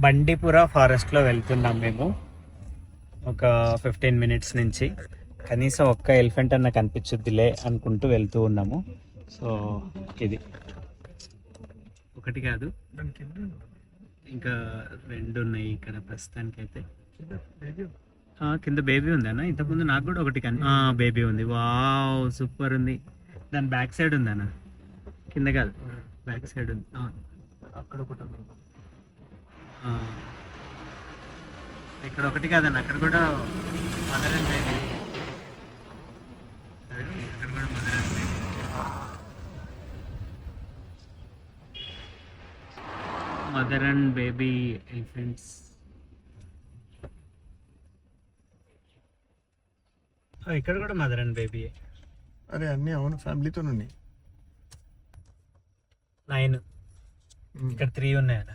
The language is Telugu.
బండిపుర ఫారెస్ట్లో వెళ్తున్నాం మేము ఒక 15 మినిట్స్ నుంచి. కనీసం ఒక్క ఎలిఫెంట్ అన్న కనిపించుద్దిలే అనుకుంటూ వెళ్తూ ఉన్నాము. సో ఇది ఒకటి కాదు, ఇంకా 2 ఉన్నాయి ఇక్కడ ప్రస్తుతానికైతే. కింద బేబీ ఉంది అన్న. ఇంతకుముందు నాకు కూడా ఒకటి బేబీ ఉంది. వావ్, సూపర్ ఉంది. దాని బ్యాక్ సైడ్ ఉంది అన్న, కింద కాదు, బ్యాక్ సైడ్ ఉంది. అక్కడ ఒకటి, ఇక్కడ ఒకటి కాదన్న, అక్కడ కూడా మదర్ అండ్ బేబీ. ఇక్కడ కూడా mother and baby. Mother and baby elephants. ఇక్కడ కూడా మదర్ అండ్ బేబీ. అరే అన్నీ అవును, ఫ్యామిలీతో ఉన్నాయి. 9, ఇక్కడ 3 ఉన్నాయన్న.